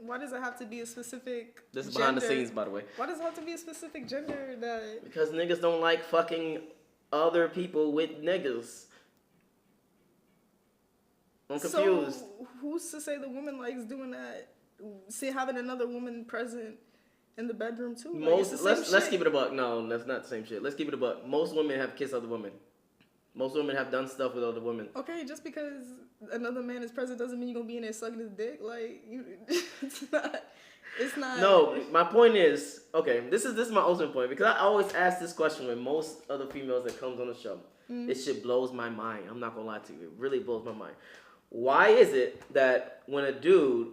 Why does it have to be a specific? This is gender? behind the scenes, by the way. Why does it have to be a specific gender that? Because niggas don't like fucking other people with niggas. I'm confused. So who's to say the woman likes doing that? See, having another woman present in the bedroom too. Let's keep it a buck. No, that's not the same shit. Let's keep it a buck. Most women have kissed other women. Most women have done stuff with other women. Okay, just because another man is present doesn't mean you're gonna be in there sucking his dick. Like, it's not. It's not. No, my point is, okay, this is my ultimate point, because I always ask this question with most other females that comes on the show. This shit blows my mind. I'm not gonna lie to you. It really blows my mind. Why is it that when a dude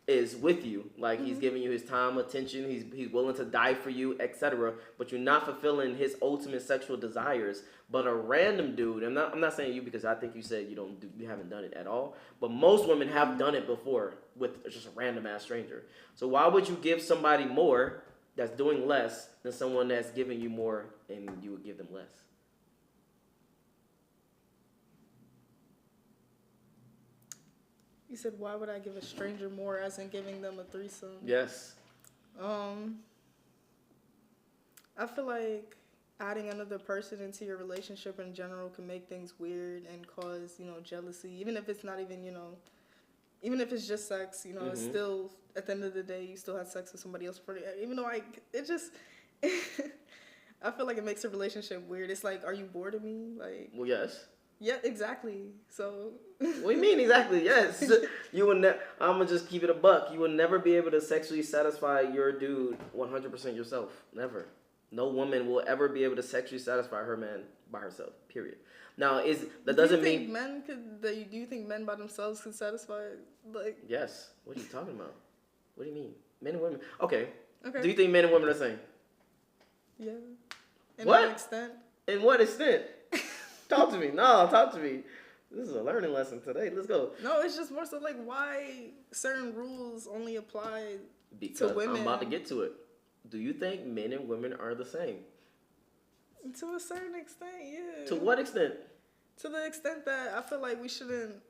is with you, like he's giving you his time, attention, he's willing to die for you, etc., but you're not fulfilling his ultimate sexual desires, but a random dude, I'm not saying you because I think you said you haven't done it at all, but most women have done it before with just a random ass stranger. So why would you give somebody more that's doing less than someone that's giving you more and you would give them less? You said, why would I give a stranger more as in giving them a threesome? Yes. I feel like adding another person into your relationship in general can make things weird and cause, jealousy. Even if it's not even, even if it's just sex, it's still, at the end of the day, you still had sex with somebody else. Even though I feel like it makes a relationship weird. It's like, are you bored of me? Like, Well, yes. Yeah, exactly. So. What do you mean exactly? Yes. You would I'm gonna just keep it a buck. You will never be able to sexually satisfy your dude 100% yourself. Never. No woman will ever be able to sexually satisfy her man by herself. Period. Now, do you think men by themselves can satisfy? Like. Yes. What are you talking about? What do you mean? Men and women. Okay. Do you think men and women are the same? Yeah. In what extent? In what extent? Talk to me. No, talk to me. This is a learning lesson today. Let's go. No, it's just more so like why certain rules only apply because to women. I'm about to get to it. Do you think men and women are the same? To a certain extent, yeah. To what extent? To the extent that I feel like we shouldn't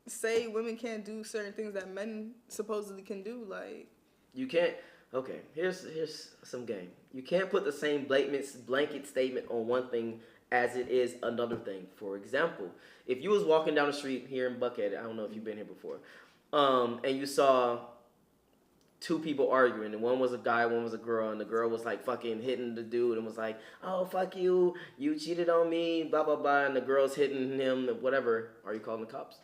say women can't do certain things that men supposedly can do. Like, you can't. Okay, here's some game. You can't put the same blanket statement on one thing as it is another thing. For example, if you was walking down the street here in Buckhead, I don't know if you've been here before, and you saw two people arguing, and one was a guy, one was a girl, and the girl was like fucking hitting the dude and was like, oh, fuck you cheated on me, blah, blah, blah, and the girl's hitting him, whatever, are you calling the cops?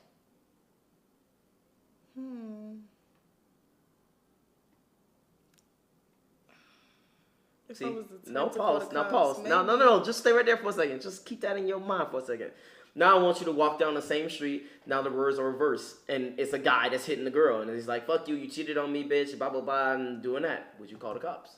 See, no, pause. Now pause. No. Just stay right there for a second. Just keep that in your mind for a second. Now I want you to walk down the same street. Now the words are reversed. And it's a guy that's hitting the girl. And he's like, fuck you cheated on me, bitch, blah, blah, blah, and doing that. Would you call the cops?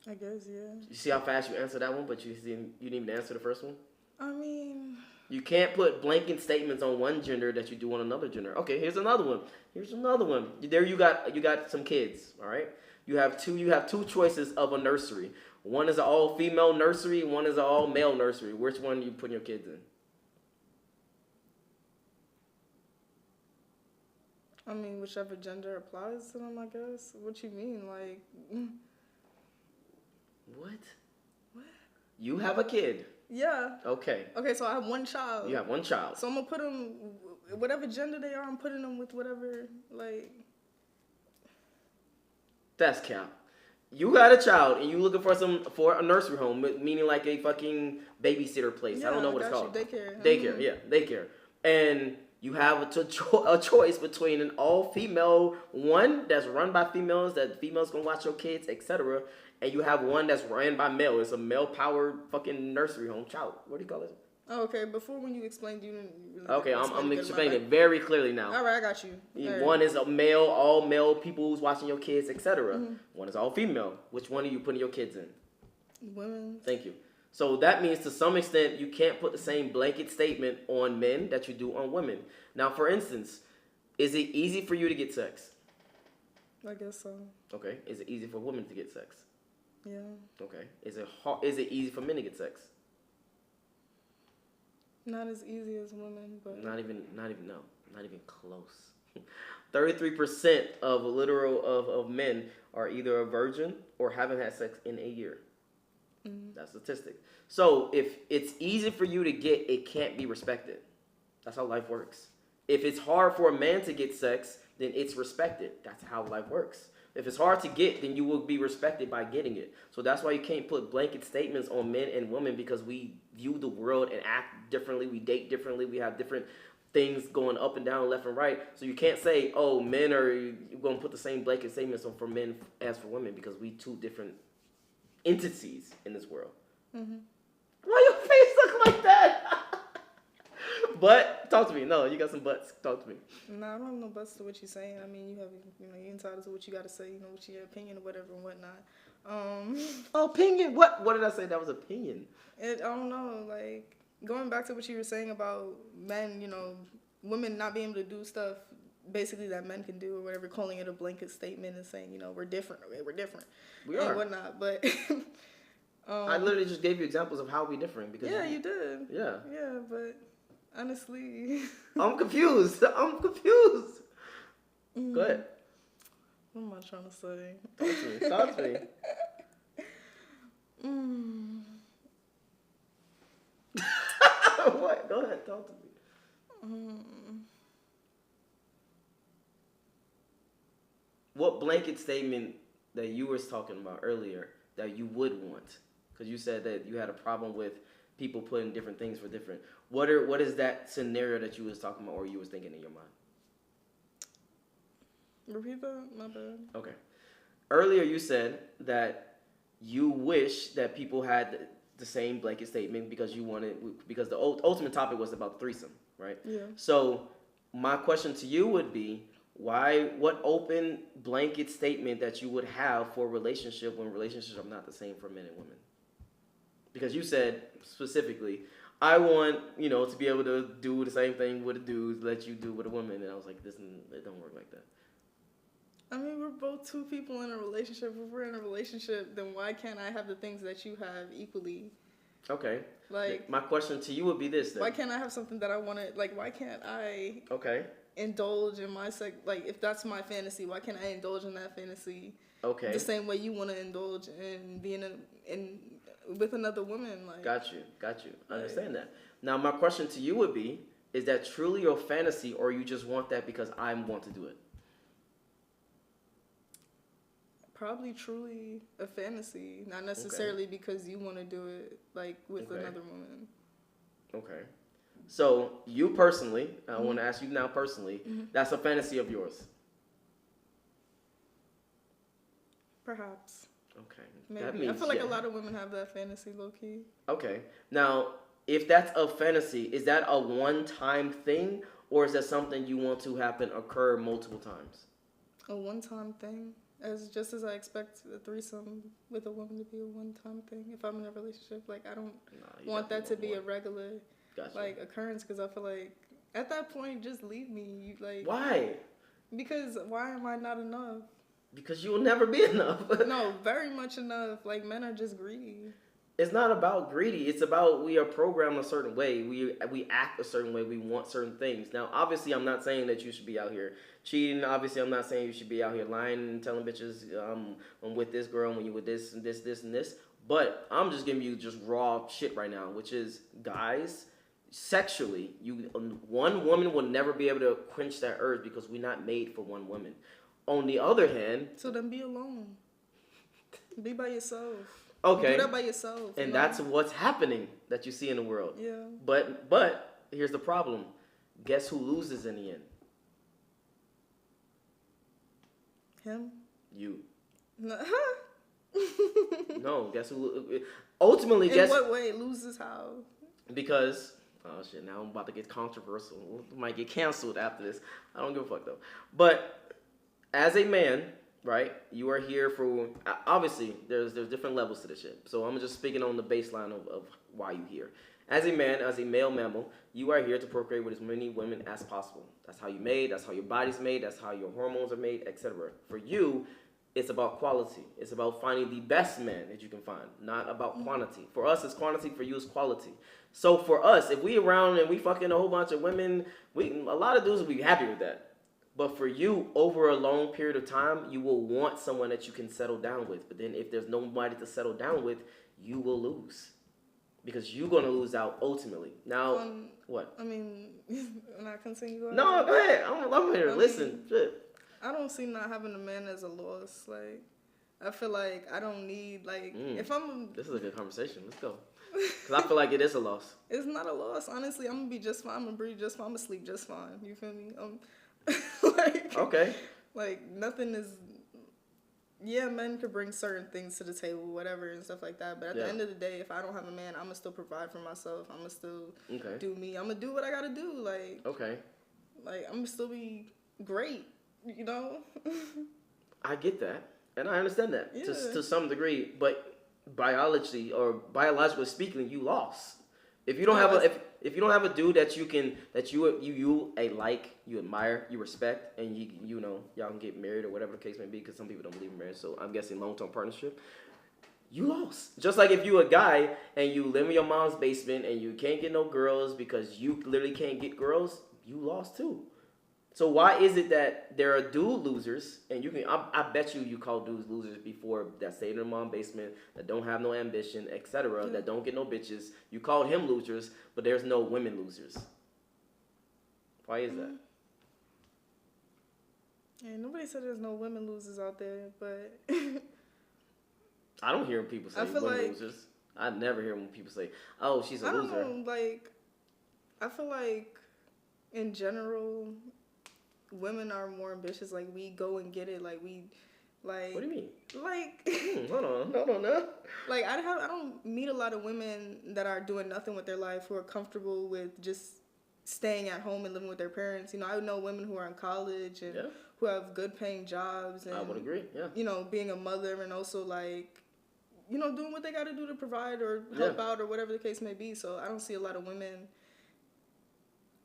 I guess, yeah. You see how fast you answered that one, but you didn't even answer the first one? I mean... You can't put blanket statements on one gender that you do on another gender. Okay, here's another one. There you got some kids, all right? You have two choices of a nursery. One is an all-female nursery, one is an all-male nursery. Which one are you putting your kids in? I mean, whichever gender applies to them, I guess. What you mean? Like... What? You have a kid. Yeah. Okay, so I have one child. You have one child. So I'm going to put them, whatever gender they are, I'm putting them with whatever, like... That's cap. You got a child and you looking for a nursery home, meaning like a fucking babysitter place. Yeah, I don't know what it's called. Daycare. Daycare. And you have a choice between an all-female one that's run by females, that females gonna watch your kids, etc. And you have one that's ran by male. It's a male-powered fucking nursery home. Child. What do you call it? Oh, okay. Before when you explained, you didn't really... Okay, I'm explaining it very clearly now. All right, I got you. One is a male, all male people who's watching your kids, etc. One is all female. Which one are you putting your kids in? Women. Thank you. So that means to some extent you can't put the same blanket statement on men that you do on women. Now, for instance, is it easy for you to get sex? I guess so. Okay. Is it easy for women to get sex? Yeah. Okay. Is it easy for men to get sex? Not as easy as women, but not even close. 33% of men are either a virgin or haven't had sex in a year. That's a statistic. So if it's easy for you to get, it can't be respected. That's how life works. If it's hard for a man to get sex, then it's respected. That's how life works. If it's hard to get, then you will be respected by getting it. So that's why you can't put blanket statements on men and women, because we view the world and act differently. We date differently. We have different things going up and down, left and right. So you can't say, oh, men are going to put the same blanket statements on for men as for women, because we two different entities in this world. Why your face look like that? But talk to me. No, you got some butts. Talk to me. No, I don't have no butts to what you're saying. I mean, you're entitled to what you got to say. What's your opinion or whatever and whatnot. Opinion? What did I say? That was opinion. I don't know. Like, going back to what you were saying about men, women not being able to do stuff basically that men can do or whatever, calling it a blanket statement and saying, we're different. Okay, we're different. We are. And whatnot. But I literally just gave you examples of how we different. Because you did. Yeah. Yeah, but honestly, I'm confused. Go ahead. What am I trying to say? Talk to me. What? Go ahead. Talk to me. What blanket statement that you were talking about earlier that you would want? Because you said that you had a problem with people putting different things for different. What is that scenario that you was talking about or you was thinking in your mind? Repeat that? My bad. Okay. Earlier you said that you wish that people had the same blanket statement because the ultimate topic was about threesome, right? Yeah. So my question to you would be, what open blanket statement that you would have for a relationship when relationships are not the same for men and women? Because you said specifically, I want, to be able to do the same thing with a dude that you do with a woman. And I was like, it don't work like that. I mean, we're both two people in a relationship. If we're in a relationship, then why can't I have the things that you have equally? Okay. Like, my question to you would be this then. Why can't I have something that I want to, like, why can't I indulge in my if that's my fantasy, why can't I indulge in that fantasy? Okay. The same way you want to indulge in being with another woman. Like, Got you. I understand that. Now, my question to you would be, is that truly your fantasy or you just want that because I want to do it? Probably truly a fantasy, not necessarily because you want to do it like with another woman. Okay. So you personally, I want to ask you now personally, that's a fantasy of yours? Perhaps. Okay. Maybe. That means, I feel like a lot of women have that fantasy, low-key. Okay. Now, if that's a fantasy, is that a one-time thing or is that something you want to occur multiple times? A one-time thing. Just as I expect a threesome with a woman to be a one-time thing. If I'm in a relationship, like, I don't want that to be a regular occurrence, because I feel like at that point, just leave me. Why? Because why am I not enough? Because you will never be enough. No, very much enough. Like, men are just greedy. It's not about greedy. It's about we are programmed a certain way. We act a certain way. We want certain things. Now, obviously, I'm not saying that you should be out here cheating. Obviously, I'm not saying you should be out here lying and telling bitches I'm with this girl when you with this and this and this. But I'm just giving you just raw shit right now, which is, guys, sexually, one woman will never be able to quench that urge because we're not made for one woman. On the other hand... So then be alone. Be by yourself. Okay. Do that by yourself. And that's what's happening that you see in the world. Yeah. But here's the problem. Guess who loses in the end? Him? You. No, guess who? Ultimately, in what way? Loses how? Because, oh shit, now I'm about to get controversial. We might get canceled after this. I don't give a fuck though. But as a man, right, you are here for, obviously, there's different levels to this shit. So I'm just speaking on the baseline of why you're here. As a man, as a male mammal, you are here to procreate with as many women as possible. That's how you're made, that's how your body's made, that's how your hormones are made, etc. For you, it's about quality. It's about finding the best man that you can find, not about quantity. For us, it's quantity. For you, it's quality. So for us, if we around and we fucking a whole bunch of women, a lot of dudes will be happy with that. But for you, over a long period of time, you will want someone that you can settle down with. But then if there's nobody to settle down with, you will lose. Because you're going to lose out ultimately. Now, what? I mean, and I continue. No, go ahead. I'm here to listen. Shit. I don't see not having a man as a loss. Like, I feel like I don't need, like, if I'm... This is a good conversation. Let's go. Because I feel like it is a loss. It's not a loss. Honestly, I'm going to be just fine. I'm going to breathe just fine. I'm going to sleep just fine. You feel me? Like, okay. Like, nothing is... Yeah, men could bring certain things to the table, whatever, and stuff like that. But at the end of the day, if I don't have a man, I'm going to still provide for myself. I'm going to still do me. I'm going to do what I got to do. Like, like, I'm going to still be great, you know? I get that. And I understand that to some degree. But biologically speaking, you lost. If you don't have if you don't have a dude that you like, you admire, you respect, and you know y'all can get married or whatever the case may be, because some people don't believe in marriage. So I'm guessing long-term partnership, you lost. Just like if you a guy and you live in your mom's basement and you can't get no girls because you literally can't get girls, you lost too. So why is it that there are dude losers, and you can I bet you call dudes losers before, that stay in their mom's basement, that don't have no ambition, etc., that don't get no bitches. You called him losers, but there's no women losers. Why is that? Yeah, nobody said there's no women losers out there, but I don't hear people say women losers. I never hear when people say, "Oh, she's a loser." I don't know, like, I feel like in general, women are more ambitious. Like, we go and get it. Like, we, like... What do you mean? Like... Hold on now. Like, I don't meet a lot of women that are doing nothing with their life, who are comfortable with just staying at home and living with their parents. You know, I know women who are in college and who have good paying jobs. And, I would agree, you know, being a mother and also, like, you know, doing what they got to do to provide or help out or whatever the case may be. So I don't see a lot of women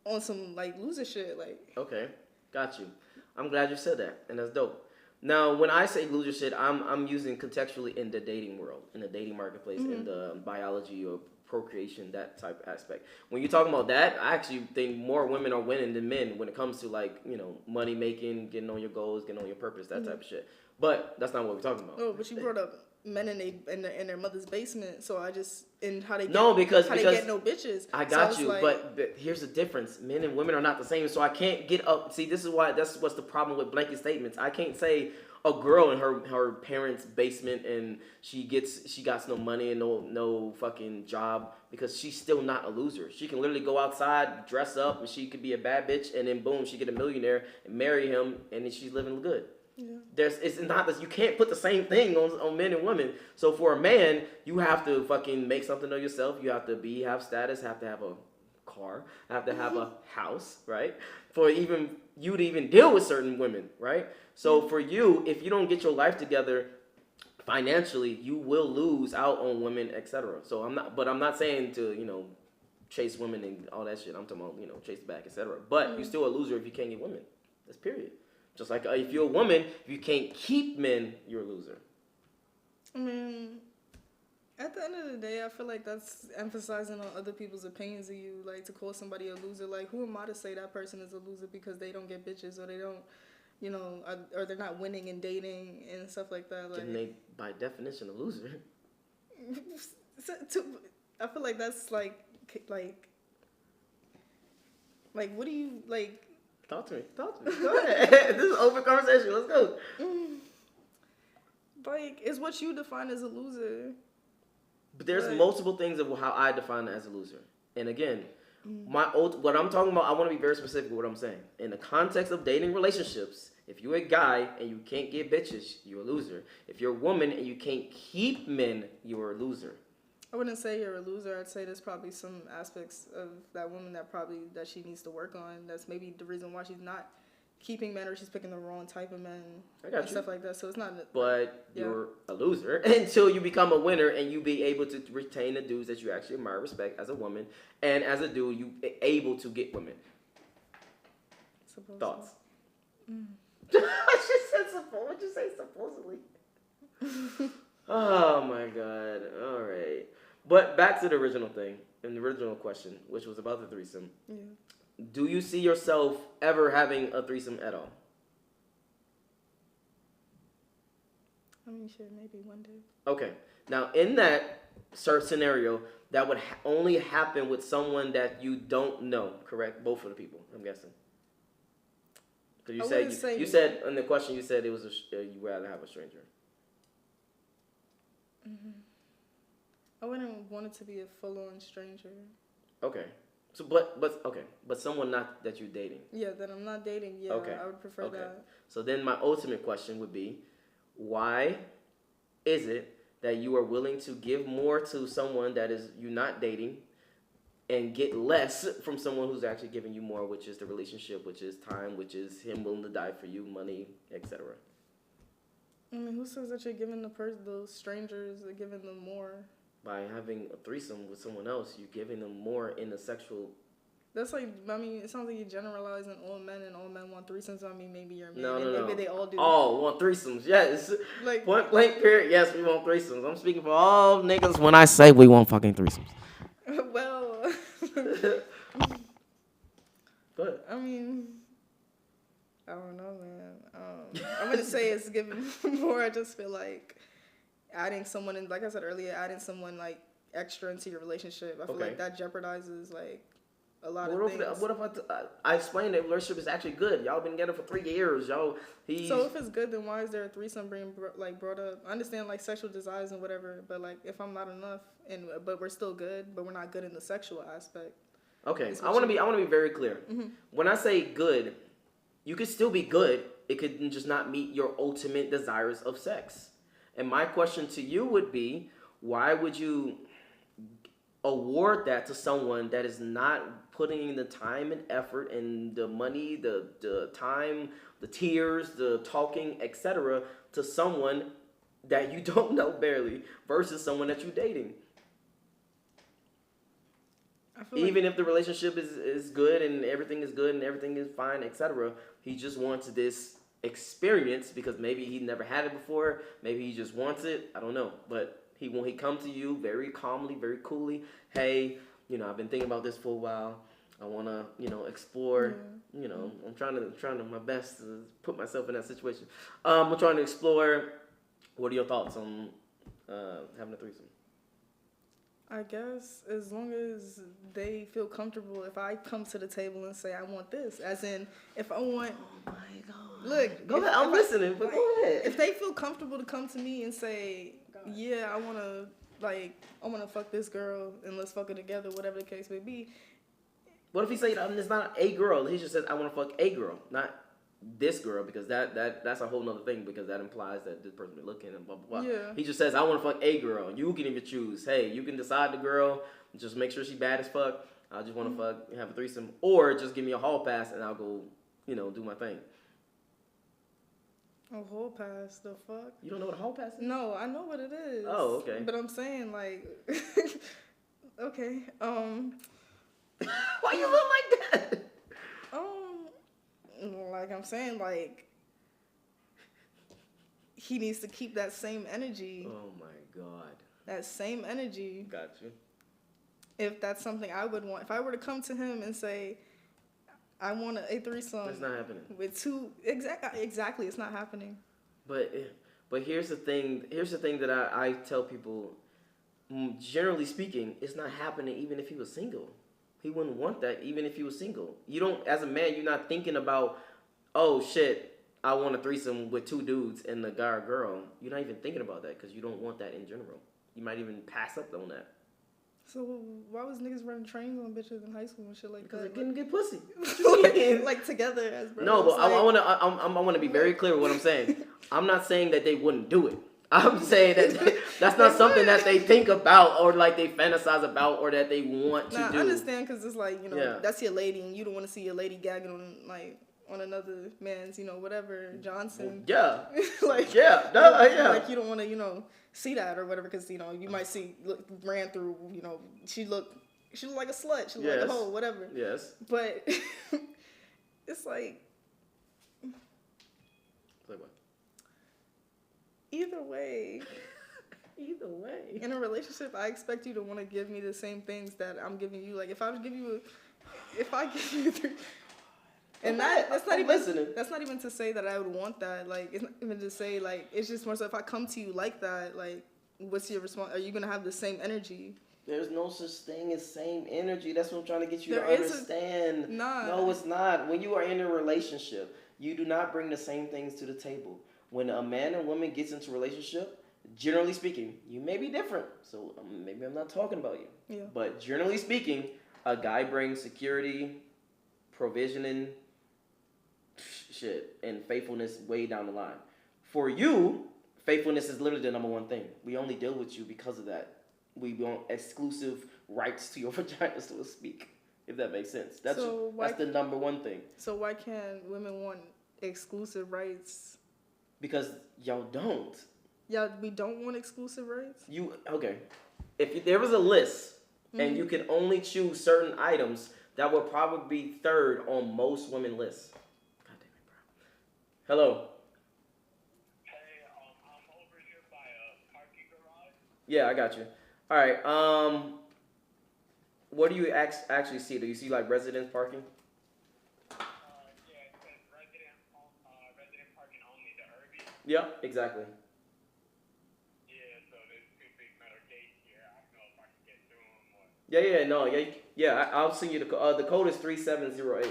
on some, like, loser shit. Like... Okay. Got you. I'm glad you said that, and that's dope. Now, when I say loser shit, I'm using contextually in the dating world, in the dating marketplace, in the biology or procreation, that type of aspect. When you're talking about that, I actually think more women are winning than men when it comes to, like, you know, money making, getting on your goals, getting on your purpose, that type of shit. But that's not what we're talking about. Oh, but you brought up men in their mother's basement, so I just they get they get no bitches. I got you, like, but here's the difference: men and women are not the same. So I can't get up. See, that's what's the problem with blanket statements. I can't say a girl in her parents' basement and she got no money and no fucking job, because she's still not a loser. She can literally go outside, dress up, and she could be a bad bitch, and then boom, she get a millionaire and marry him, and then she's living good. Yeah. It's not that you can't put the same thing on men and women. So for a man, you have to fucking make something of yourself. You have to have status, have to have a car, have to have a house, right? For you to even deal with certain women, right? So for you, if you don't get your life together financially, you will lose out on women, etc. So I'm not saying to, you know, chase women and all that shit. I'm talking about, you know, chase back, etc. But you're still a loser if you can't get women. That's period. Just like if you're a woman, if you can't keep men, you're a loser. I mean, at the end of the day, I feel like that's emphasizing on other people's opinions of you. Like, to call somebody a loser, like, who am I to say that person is a loser because they don't get bitches or they don't, you know, or they're not winning in dating and stuff like that. Like, and they, by definition, a loser. I feel like that's like, what do you, like... Talk to me. Go ahead. This is an open conversation. Let's go. Like, it's what you define as a loser. But there's multiple things of how I define it as a loser. And again, what I'm talking about, I want to be very specific with what I'm saying. In the context of dating relationships, if you're a guy and you can't get bitches, you're a loser. If you're a woman and you can't keep men, you're a loser. I wouldn't say you're a loser. I'd say there's probably some aspects of that woman that she needs to work on. That's maybe the reason why she's not keeping men, or she's picking the wrong type of men and stuff like that. So it's not... But you're a loser until you become a winner and you be able to retain the dudes that you actually admire, respect as a woman. And as a dude, you able to get women. Thoughts? She said supposedly. What'd you say supposedly? Oh my God. All right. But back to the original thing, and the original question, which was about the threesome. Yeah. Do you see yourself ever having a threesome at all? I mean, shit, maybe one day. Okay. Now, in that certain scenario, that would only happen with someone that you don't know, correct? Both of the people, I'm guessing. Because you said in the question you said it was you rather have a stranger. Mm-hmm. I wouldn't want it to be a full-on stranger. Okay. So, but someone not that you're dating. Yeah, that I'm not dating. Yeah, okay. I would prefer that. So then my ultimate question would be, why is it that you are willing to give more to someone that is you're not dating and get less from someone who's actually giving you more, which is the relationship, which is time, which is him willing to die for you, money, etc.? I mean, who says that you're giving those strangers, giving them more? By having a threesome with someone else, you're giving them more in the sexual. That's like, I mean, it sounds like you're generalizing all men and all men want threesomes. I mean, maybe you're a man. No. Maybe they all do. All want threesomes, yes. Like, point blank period, yes, we want threesomes. I'm speaking for all niggas when I say we want fucking threesomes. Well. But I mean, I don't know, man. I'm going to say it's giving more. I just feel like adding someone in, like I said earlier, adding someone like extra into your relationship. I feel like that jeopardizes like a lot of things. What if I explained that relationship is actually good? Y'all been together for 3 years. So if it's good, then why is there a threesome being brought up? I understand like sexual desires and whatever, but like if I'm not enough but we're still good, but we're not good in the sexual aspect. Okay, I want to be very clear. Mm-hmm. When I say good, you could still be good. It could just not meet your ultimate desires of sex. And my question to you would be, why would you award that to someone that is not putting in the time and effort and the money, the time, the tears, the talking, etc., to someone that you don't know barely versus someone that you're dating? Even if the relationship is good and everything is good and everything is fine, etc., he just wants this experience because maybe he never had it before. Maybe he just wants it. I don't know. But he come to you very calmly, very coolly. Hey, I've been thinking about this for a while. I want to, explore. Yeah. I'm trying to my best to put myself in that situation. I'm trying to explore. What are your thoughts on having a threesome? I guess as long as they feel comfortable, if I come to the table and say I want this, as in if I want. Oh my God. Look, go ahead. I'm listening, but go ahead. If they feel comfortable to come to me and say, yeah, I want to fuck this girl and let's fuck her together, whatever the case may be. What if he say it's not a girl? He just says I want to fuck a girl, not this girl, because that's a whole nother thing, because that implies that this person be looking and blah blah blah. Yeah. He just says I want to fuck a girl. You can even choose. Hey, you can decide the girl. Just make sure she bad as fuck. I just want to have a threesome, or just give me a hall pass and I'll go, do my thing. A hall pass? The fuck? You don't know what a hall pass is? No, I know what it is. Oh, okay. But I'm saying like, okay. Why you look like that? Like I'm saying, like, he needs to keep that same energy. Oh my God. That same energy. Got you. If that's something I would want. If I were to come to him and say, I want a threesome. It's not happening. With two, exactly, it's not happening. But here's the thing that I tell people, generally speaking, it's not happening even if he was single. He wouldn't want that even if he was single. You don't, as a man, you're not thinking about, oh shit, I want a threesome with 2 dudes and a guy or girl. You're not even thinking about that because you don't want that in general. You might even pass up on that. So why was niggas running trains on bitches in high school and shit like because that? Because they couldn't get pussy. like together as brothers. No, but I want to be very clear with what I'm saying. I'm not saying that they wouldn't do it. I'm saying that that's not something that they think about or like they fantasize about or that they want to do. I understand because it's like, that's your lady and you don't want to see your lady gagging on another man's, whatever, Johnson. Yeah. Like, yeah. Like you don't want to, see that or whatever because, you might see, ran through, she looked like a slut. She looked like a hoe, whatever. Yes. But it's like. Like what? Either way. In a relationship, I expect you to want to give me the same things that I'm giving you. Like, if I give you And that's not I'm even listening. That's not even to say that I would want that. Like, it's not even to say, like, it's just more so if I come to you like that, like, what's your response? Are you gonna have the same energy? There's no such thing as same energy. That's what I'm trying to get you There to understand. Nah. No, it's not. When you are in a relationship, you do not bring the same things to the table. When a man and woman gets into a relationship, generally speaking, you may be different. So maybe I'm not talking about you. Yeah. But generally speaking, a guy brings security, provisioning, shit, and faithfulness way down the line. For you, faithfulness is literally the number one thing. We only deal with you because of that. We want exclusive rights to your vagina, so to speak, if that makes sense. That's the number one thing. So why can't women want exclusive rights? Because y'all don't. Yeah, we don't want exclusive rights? Okay. If there was a list and you can only choose certain items, that would probably be third on most women lists. God damn it, bro. Hello. Hey, I'm over here by a parking garage. Yeah, I got you. All right. What do you actually see? Do you see like residence parking? Yeah, it says resident parking only, the Irby. Yeah, exactly. Yeah, so there's two big metal gates here. I don't know if I can get through them or. Yeah. I'll send you the code. The code is 3708. Alright.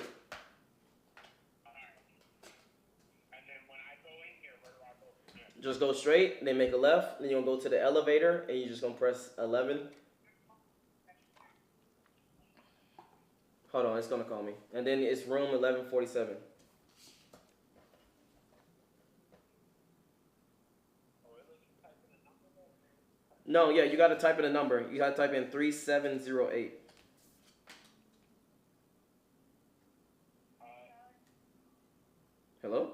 And then when I go in here, where do I go from here? Just go straight, then make a left, then you're gonna go to the elevator, and you're just gonna press 11. Hold on, it's gonna call me. And then it's room 1147. No, yeah, you gotta type in a number. You gotta type in 3708. Hello?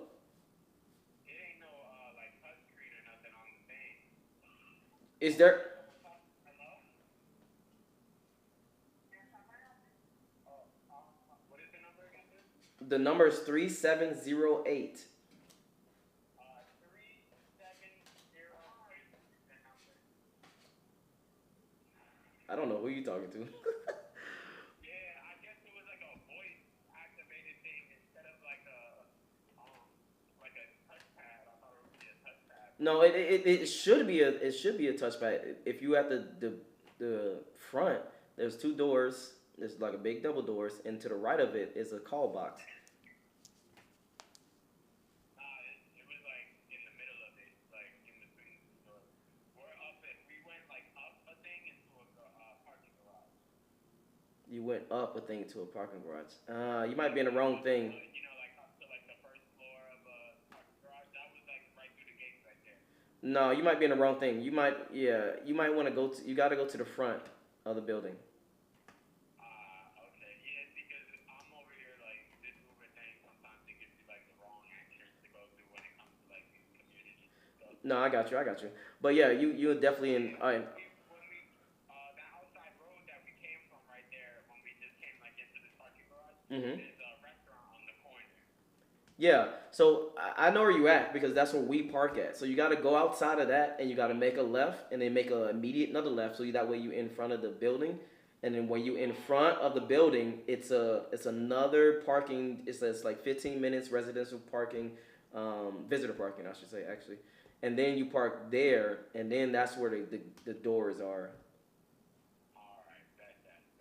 It ain't no like touch screen or nothing on the thing. Is there? Hello? What is the number again, dude? The number is 3708. 3708 is the number. I don't know who you talking to. Yeah, I guess it was like a voice activated thing instead of like a touchpad. I thought it would be a touchpad. No, it should be a touchpad. If you at the front, there's two doors. There's like a big double doors, and to the right of it is a call box. It was like in the middle of it, like in between the doors. We went like up a thing into a parking garage. You went up a thing to a parking garage. You might be in the wrong thing. You know, like up to like the first floor of a parking garage. That was like right through the gates right there. No, you might be in the wrong thing. You might want to go to. You got to go to the front of the building. Okay, yeah, because I'm over here like this Uber thing. Sometimes it gives you like the wrong entrance to go through when it comes to like community stuff. No, I got you. But yeah, you're definitely in. When we the outside road that we came from right there, when we just came like into this parking garage, there's a restaurant on the corner. Yeah, so I know where you at because that's where we park at. So you got to go outside of that and you got to make a left and then make a immediate another left. So that way you in front of the building, and then when you in front of the building, it's another parking. It says like 15 minutes residential parking, visitor parking I should say actually, and then you park there, and then that's where the doors are.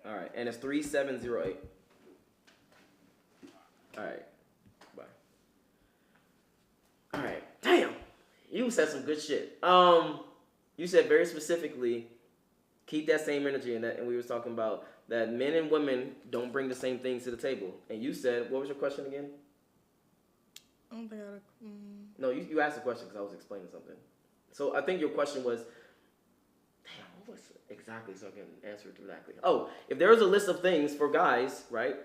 All right, and it's 3708. All right. All right, damn, you said some good shit. You said very specifically, keep that same energy, and we was talking about that men and women don't bring the same things to the table. And you said, what was your question again? I don't think No, you asked a question because I was explaining something. So I think your question was, damn, what was it exactly so I can answer it directly? Oh, if there was a list of things for guys, right?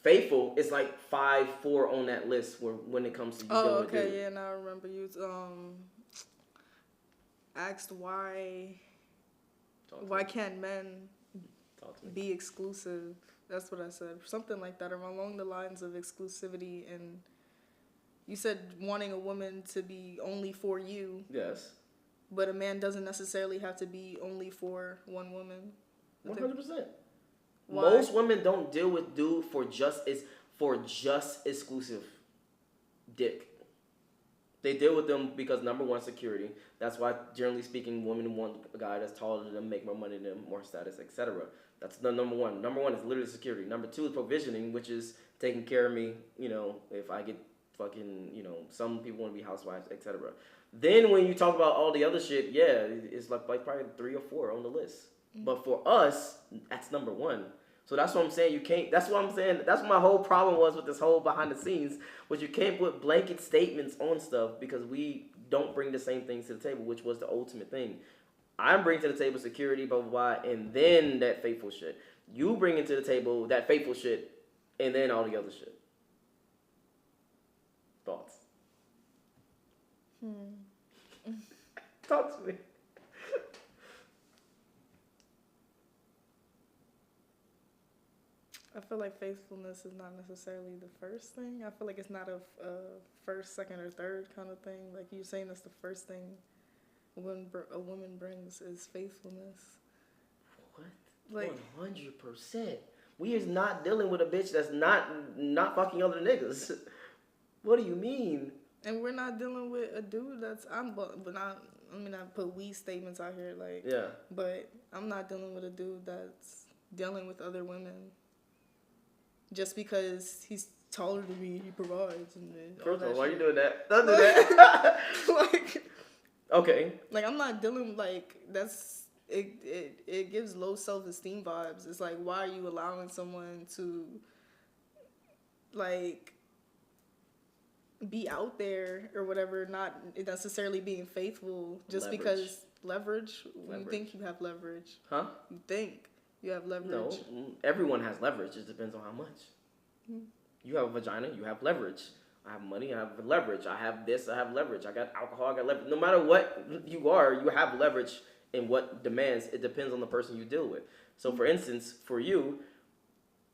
Faithful is like 5-4 on that list when it comes to you. Oh, okay, yeah, now I remember you asked why can't men be exclusive? That's what I said. Something like that, along the lines of exclusivity. And you said wanting a woman to be only for you. Yes. But a man doesn't necessarily have to be only for one woman. 100%. Most women don't deal with dude for just for just exclusive dick. They deal with them because number one, security. That's why, generally speaking, women want a guy that's taller than them, make more money than them, more status, etc. That's the number one. Number one is literally security. Number two is provisioning, which is taking care of me. You know, if I get fucking, you know, some people want to be housewives, etc. Then when you talk about all the other shit, yeah, it's like probably 3 or 4 on the list. But for us, that's number one. So that's what I'm saying. You can't. That's what I'm saying. That's what my whole problem was with this whole behind the scenes. Was you can't put blanket statements on stuff because we don't bring the same things to the table, which was the ultimate thing. I'm bringing to the table security, blah, blah, blah, and then that faithful shit. You bring into the table that faithful shit, and then all the other shit. Thoughts? Talk to me. I feel like faithfulness is not necessarily the first thing. I feel like it's not a first, second, or third kind of thing. Like you're saying, that's the first thing when a woman brings is faithfulness. What? Like 100%. We is not dealing with a bitch that's not fucking other niggas. What do you mean? And we're not dealing with a dude that's I put we statements out here like yeah. But I'm not dealing with a dude that's dealing with other women. Just because he's taller than me, he provides. And First of all, why are you doing that? Don't do that. Like, okay. Like, I'm not dealing, like, that's, it gives low self-esteem vibes. It's like, why are you allowing someone to, like, be out there or whatever, not necessarily being faithful just because leverage. You think you have leverage. Huh? You think. You have leverage. No, everyone has leverage. It depends on how much. You have a vagina, you have leverage. I have money, I have leverage. I have this, I have leverage. I got alcohol, I got leverage. No matter what you are, you have leverage in what demands. It depends on the person you deal with. So, for instance, for you,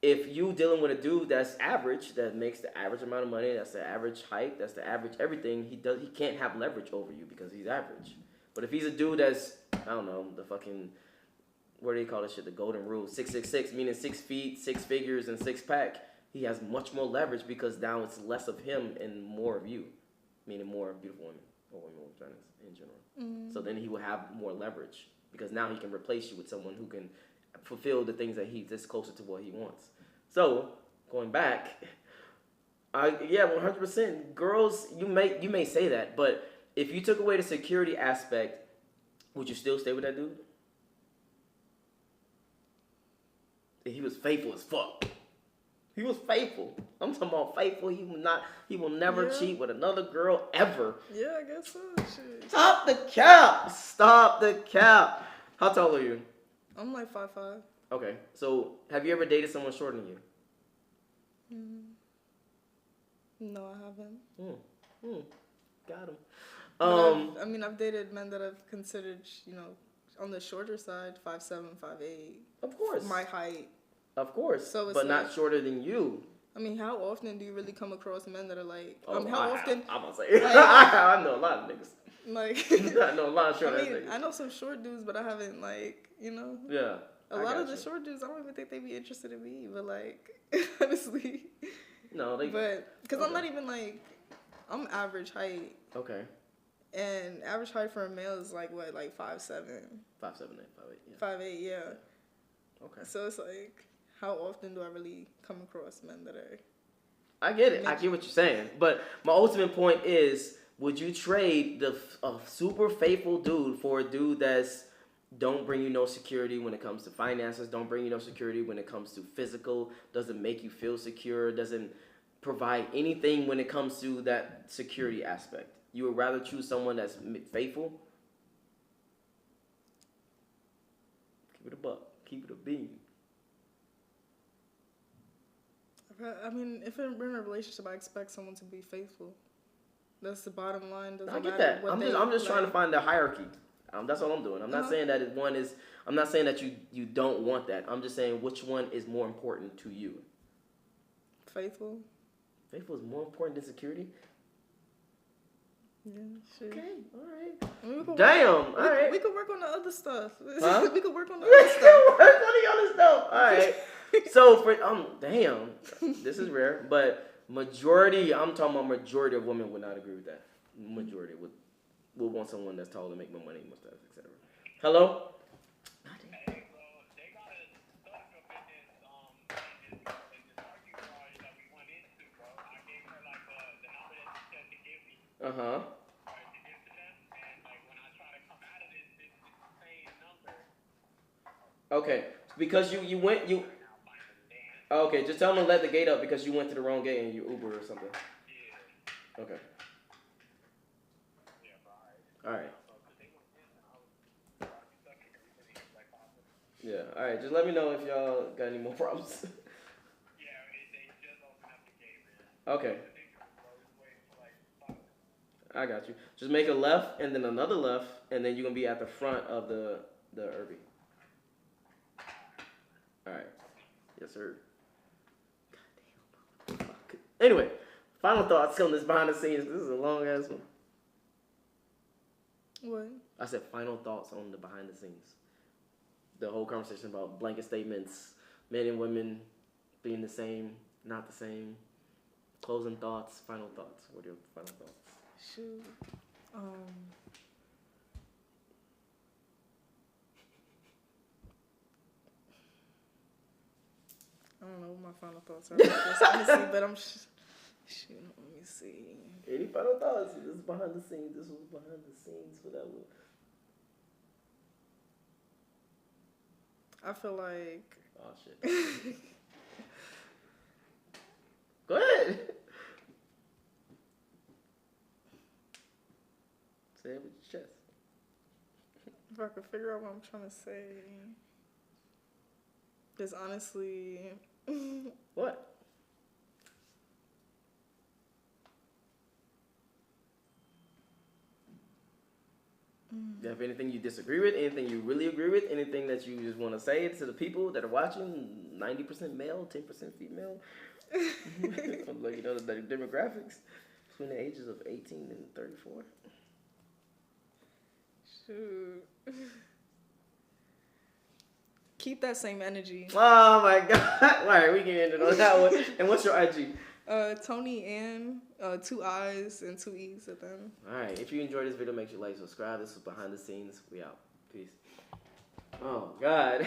if you dealing with a dude that's average, that makes the average amount of money, that's the average height, that's the average everything, he can't have leverage over you because he's average. But if he's a dude that's, I don't know, the fucking, what do you call this shit? The golden rule. 666, meaning 6 feet, 6 figures, and 6-pack. He has much more leverage because now it's less of him and more of you. Meaning more beautiful women or women with vaginas in general. So then he will have more leverage because now he can replace you with someone who can fulfill the things that that's closer to what he wants. So, going back, 100%. Girls, you may say that, but if you took away the security aspect, would you still stay with that dude? He was faithful as fuck. He was faithful. I'm talking about faithful. He will never cheat with another girl ever. Yeah, I guess so. Shit. Stop the cap. Stop the cap. How tall are you? I'm like 5'5". Okay. So, have you ever dated someone shorter than you? No, I haven't. Got him. I've dated men that I've considered, on the shorter side, 5'7", 5'8". Of course. My height. Of course. So it's but like, not shorter than you. I mean, how often do you really come across men that are like... Oh, how often... I'm going to say... Like, I know a lot of niggas. Like... I know a lot of short niggas. I know some short dudes, but I haven't, Yeah. A lot of the short dudes, I don't even think they'd be interested in me. But, honestly... No, they... But... Because I'm not even, I'm average height. Okay. And average height for a male is, 5'7". 5'7", 5'8", yeah. 5'8", yeah. Okay. So it's how often do I really come across men that are... I get it. I get what you're saying. But my ultimate point is, would you trade a super faithful dude for a dude that's don't bring you no security when it comes to finances, don't bring you no security when it comes to physical, doesn't make you feel secure, doesn't provide anything when it comes to that security aspect? You would rather choose someone that's faithful? Keep it a buck. Keep it a bean. I mean, if we're in a relationship, I expect someone to be faithful. That's the bottom line. I get that. I'm just trying to find the hierarchy. That's all I'm doing. I'm not saying that I'm not saying that you don't want that. I'm just saying which one is more important to you. Faithful. Faithful is more important than security? Yeah, sure. Okay, all right. Damn, all right. We could work on the other stuff. Huh? We could work on the We other stuff. can work on the other stuff. All right. So for damn, this is rare, but majority. I'm talking about majority of women would not agree with that. Majority would want someone that's taller to make more money, mustache, etc. Hello. Hey, bro, they got us stuck up in this argument that we went into, bro. I gave her like the number that she said to give me, Uh-huh. right, to give to them, and like when I try to come out of this, it's the same number. Okay. Because you went you. Right now, finally, Dan. Okay, just tell them to let the gate up because you went to the wrong gate and you Uber or something. Yeah. Okay. Yeah, bro. All right. Because they went in, and I was stuck here. We couldn't hear like popping. Yeah. All right. Just let me know if y'all got any more problems. Yeah, they just opened up the gate, man. Okay. The nigga was waiting for like 5 minutes. I got you. Just make a left and then another left, and then you're gonna be at the front of the Irby. All right. Yes, sir. Goddamn. Fuck. Anyway, final thoughts on this behind the scenes. This is a long ass one. What? I said final thoughts on the behind the scenes. The whole conversation about blanket statements, men and women being the same, not the same. Closing thoughts, final thoughts. What are your final thoughts? Shoot. I don't know what my final thoughts are about this, honestly, but I'm shoot. Let me see. Any final thoughts? This is behind the scenes. This was behind the scenes for that one. I feel like. Oh shit. Go ahead. Say it with your chest. If I could figure out what I'm trying to say. Because honestly. What? Do you have anything you disagree with? Anything you really agree with? Anything that you just want to say to the people that are watching? 90% male, 10% female? Like, you know, the demographics between the ages of 18 and 34? Shoot. Keep that same energy. Oh my God. All right, we can end it on that one. And what's your IG? Tony Ann, 2 I's and 2 E's at the end. All right, if you enjoyed this video, make sure you like, subscribe. This was Behind the Scenes. We out. Peace. Oh, God.